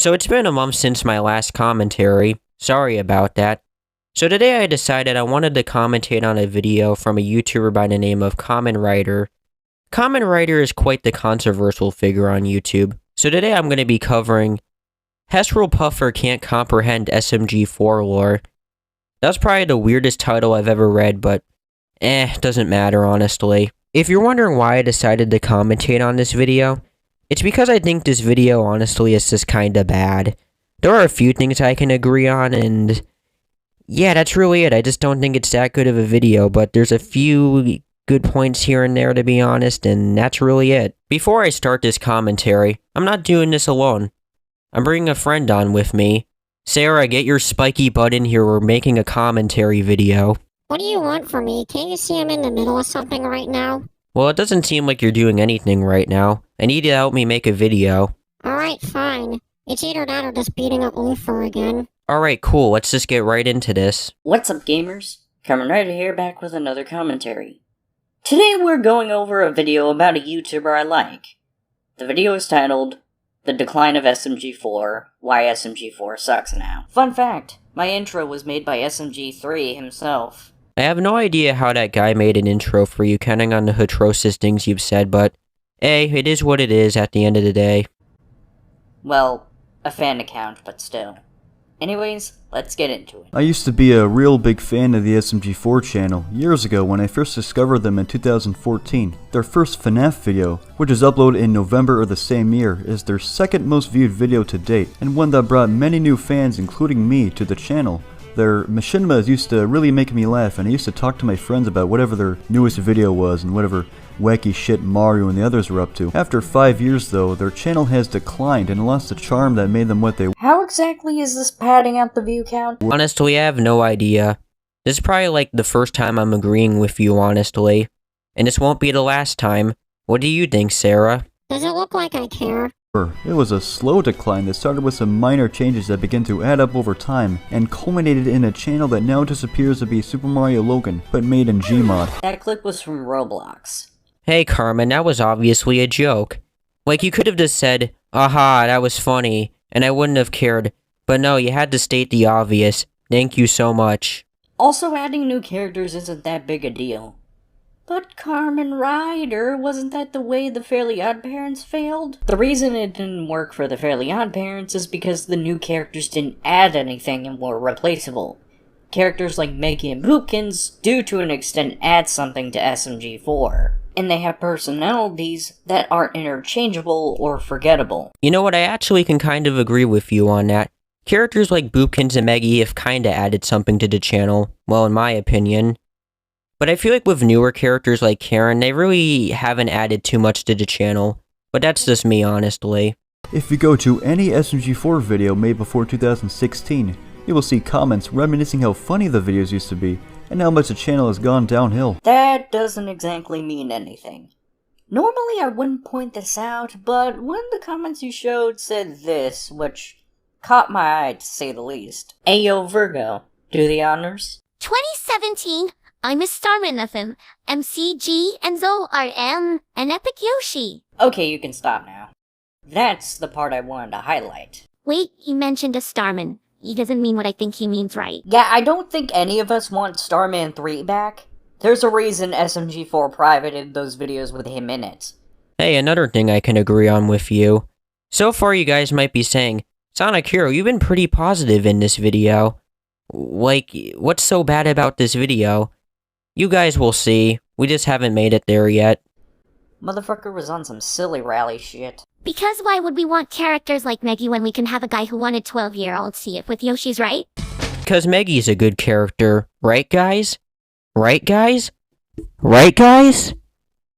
So it's been a month since my last commentary. Sorry about that. So today I decided I wanted to commentate on a video from a YouTuber by the name of CarmenRider. CarmenRider is quite the controversial figure on YouTube. So today I'm going to be covering Hesperl Puffer Can't Comprehend SMG4 Lore. That's probably the weirdest title I've ever read, but doesn't matter honestly. If you're wondering why I decided to commentate on this video, it's because I think this video honestly is just kinda bad. There are a few things I can agree on, and yeah, that's really it. I just don't think it's that good of a video, but there's a few good points here and there to be honest, and that's really it. Before I start this commentary, I'm not doing this alone. I'm bringing a friend on with me. Sarah, get your spiky butt in here, we're making a commentary video. What do you want from me? Can't you see I'm in the middle of something right now? Well, it doesn't seem like you're doing anything right now. I need you to help me make a video. Alright, fine. It's either that or just beating up Lufer again. Alright, cool. Let's just get right into this. What's up, gamers? CarmenRider here, back with another commentary. Today we're going over a video about a YouTuber I like. The video is titled, The Decline of SMG4, Why SMG4 Sucks Now. Fun fact, my intro was made by SMG3 himself. I have no idea how that guy made an intro for you, counting on the atrocious things you've said, but hey, it is what it is at the end of the day. Well, a fan account, but still. Anyways, let's get into it. I used to be a real big fan of the SMG4 channel years ago when I first discovered them in 2014. Their first FNAF video, which was uploaded in November of the same year, is their second most viewed video to date, and one that brought many new fans, including me, to the channel. Their machinimas used to really make me laugh, and I used to talk to my friends about whatever their newest video was and whatever wacky shit Mario and the others were up to. After 5 years though, their channel has declined and lost the charm that made them what they were. How exactly is this padding out the view count? Honestly, I have no idea. This is probably like the first time I'm agreeing with you, honestly. And this won't be the last time. What do you think, Sarah? Does it look like I care? It was a slow decline that started with some minor changes that began to add up over time, and culminated in a channel that now just appears to be Super Mario Logan, but made in Gmod. That clip was from Roblox. Hey Carmen, that was obviously a joke. Like, you could have just said, aha, that was funny, and I wouldn't have cared. But no, you had to state the obvious. Thank you so much. Also, adding new characters isn't that big a deal. But CarmenRider, wasn't that the way the Fairly OddParents failed? The reason it didn't work for the Fairly OddParents is because the new characters didn't add anything and were replaceable. Characters like Meggy and Boopkins do to an extent add something to SMG4, and they have personalities that aren't interchangeable or forgettable. You know what, I actually can kind of agree with you on that. Characters like Boopkins and Meggy have kinda added something to the channel, well in my opinion. But I feel like with newer characters like Karen, they really haven't added too much to the channel. But that's just me, honestly. If you go to any SMG4 video made before 2016, you will see comments reminiscing how funny the videos used to be, and how much the channel has gone downhill. That doesn't exactly mean anything. Normally I wouldn't point this out, but one of the comments you showed said this, which caught my eye to say the least. Ayo Virgo, do the honors. 2017, I'm a Starman of him, MCG, and Zo RM, and Epic Yoshi. Okay, you can stop now. That's the part I wanted to highlight. Wait, he mentioned a Starman. He doesn't mean what I think he means, right? Yeah, I don't think any of us want Starman 3 back. There's a reason SMG4 privated those videos with him in it. Hey, another thing I can agree on with you. So far you guys might be saying, Sonic Hero, you've been pretty positive in this video. Like, what's so bad about this video? You guys will see. We just haven't made it there yet. Motherfucker was on some silly rally shit. Because why would we want characters like Meggy when we can have a guy who wanted 12-year-olds see it with Yoshi's, right? Because Meggy's a good character, right guys? Right guys? Right guys?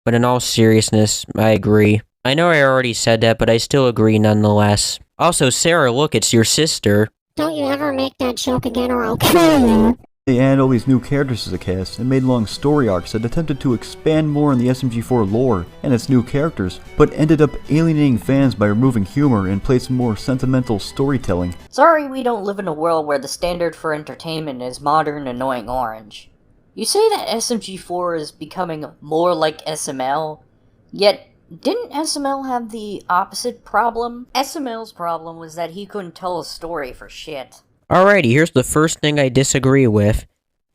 But in all seriousness, I agree. I know I already said that, but I still agree nonetheless. Also, Sarah, look, it's your sister. Don't you ever make that joke again or I'll kill you. They added all these new characters to the cast and made long story arcs that attempted to expand more on the SMG4 lore and its new characters, but ended up alienating fans by removing humor and placing more sentimental storytelling. Sorry we don't live in a world where the standard for entertainment is modern, annoying orange. You say that SMG4 is becoming more like SML, yet Didn't SML have the opposite problem? SML's problem was that he couldn't tell a story for shit. Alrighty, here's the first thing I disagree with.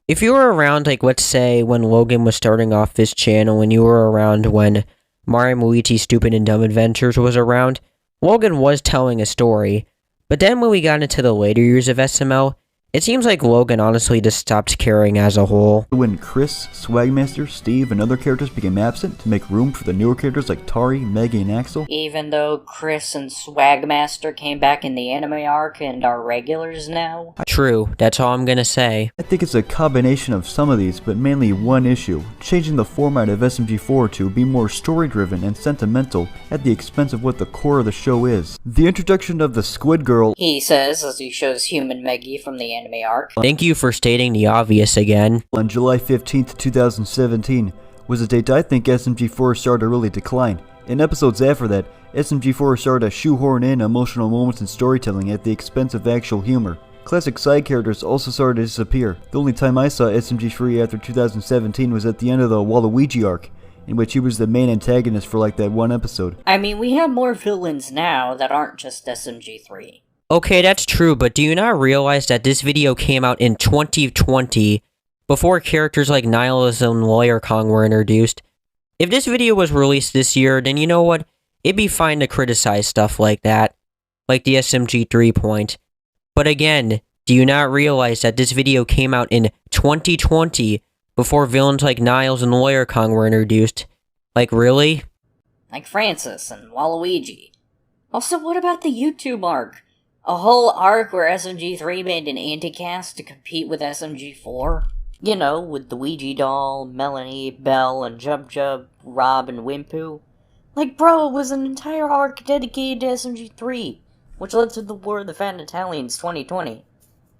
If you were around, like, let's say, when Logan was starting off this channel, and you were around when Mario & Luigi's Stupid and Dumb Adventures was around, Logan was telling a story. But then when we got into the later years of SML, it seems like Logan honestly just stopped caring as a whole. When Chris, Swagmaster, Steve, and other characters became absent to make room for the newer characters like Tari, Maggie, and Axel. Even though Chris and Swagmaster came back in the anime arc and are regulars now. True, that's all I'm gonna say. I think it's a combination of some of these, but mainly one issue, changing the format of SMG4 to be more story-driven and sentimental at the expense of what the core of the show is. The introduction of the Squid Girl, He says as he shows Human Meggy from the anime arc. Thank you for stating the obvious again. on July 15th, 2017, was a date I think SMG4 started to really decline. In episodes after that, SMG4 started to shoehorn in emotional moments and storytelling at the expense of actual humor. Classic side characters also started to disappear. The only time I saw SMG3 after 2017 was at the end of the Waluigi arc, in which he was the main antagonist for like that one episode. I mean, we have more villains now that aren't just SMG3. Okay, that's true, but do you not realize that this video came out in 2020, before characters like Nihilus and Lawyer Kong were introduced? If this video was released this year, then you know what? It'd be fine to criticize stuff like that, like the SMG3 point. But again, do you not realize that this video came out in 2020, before villains like Nihilus and Lawyer Kong were introduced? Like, really? Like Francis and Waluigi. Also, what about the YouTube arc? A whole arc where SMG3 made an anti-cast to compete with SMG4? You know, with the Ouija doll, Melanie, Belle, and Jub Jub, Rob, and Wimpu. Like, bro, it was an entire arc dedicated to SMG3, which led to the War of the Fat Italians 2020.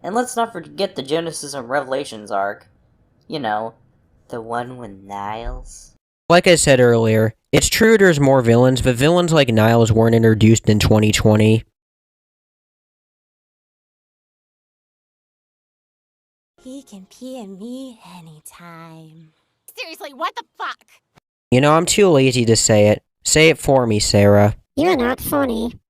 And let's not forget the Genesis and Revelations arc. You know, the one with Niles. Like I said earlier, it's true there's more villains, but villains like Nihilus weren't introduced in 2020. He can pee at me anytime. Seriously, what the fuck? You know, I'm too lazy to say it. Say it for me, Sarah. You're not funny.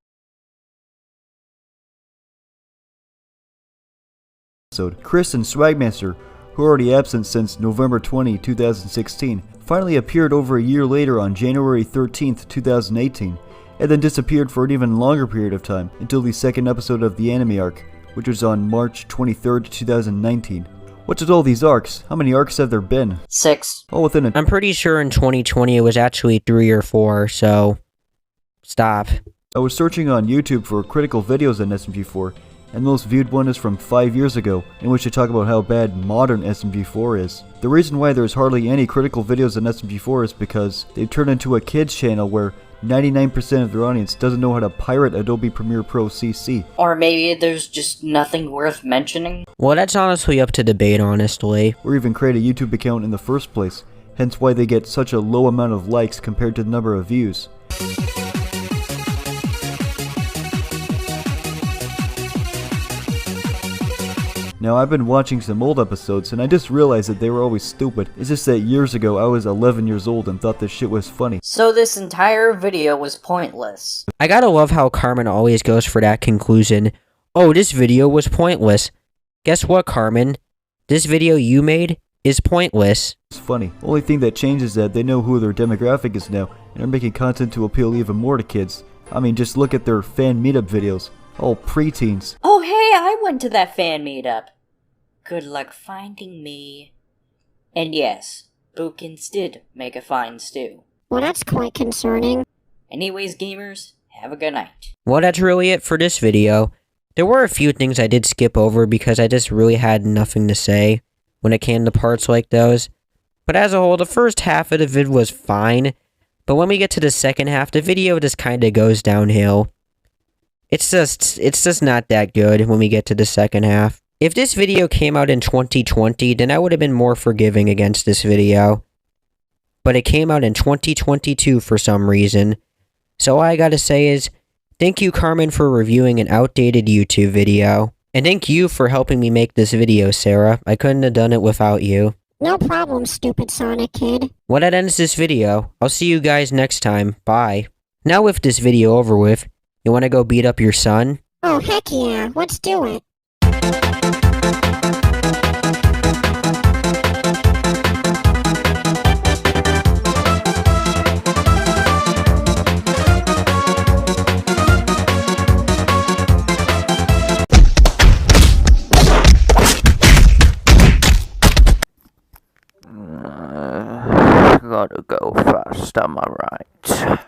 Chris and Swagmaster, who are already absent since November 20, 2016, finally appeared over a year later on January 13th, 2018, and then disappeared for an even longer period of time until the second episode of the anime arc, which was on March 23rd, 2019. What's with all these arcs? How many arcs have there been? 6. All within a... I'm pretty sure in 2020 it was actually 3 or 4, so... Stop. I was searching on YouTube for critical videos on SMG4, and the most viewed one is from 5 years ago, in which they talk about how bad modern SMG4 is. The reason why there's hardly any critical videos on SMG4 is because they've turned into a kids channel where 99% of their audience doesn't know how to pirate Adobe Premiere Pro CC. Or maybe there's just nothing worth mentioning. Well, that's honestly up to debate, honestly. Or even create a YouTube account in the first place, hence why they get such a low amount of likes compared to the number of views. Now, I've been watching some old episodes, and I just realized that they were always stupid. It's just that years ago, I was 11 years old and thought this shit was funny. So this entire video was pointless. I gotta love how Carmen always goes for that conclusion. Oh, this video was pointless. Guess what, Carmen? This video you made is pointless. It's funny. Only thing that changes is that they know who their demographic is now, and are making content to appeal even more to kids. I mean, just look at their fan meetup videos. All preteens. Oh hey, I went to that fan meetup. Good luck finding me. And yes, Bookins did make a fine stew. Well, that's quite concerning. Anyways, gamers, have a good night. Well, that's really it for this video. There were a few things I did skip over because I just really had nothing to say when it came to parts like those. But as a whole, the first half of the vid was fine, but when we get to the second half, the video just kinda goes downhill. It's just not that good when we get to the second half. If this video came out in 2020, then I would have been more forgiving against this video. But it came out in 2022 for some reason. So all I gotta say is, thank you, Carmen, for reviewing an outdated YouTube video. And thank you for helping me make this video, Sarah. I couldn't have done it without you. No problem, stupid Sonic Kid. Well, that ends this video. I'll see you guys next time. Bye. Now with this video over with, you wanna go beat up your son? Oh, heck yeah, let's do it. Gotta go fast, am I right?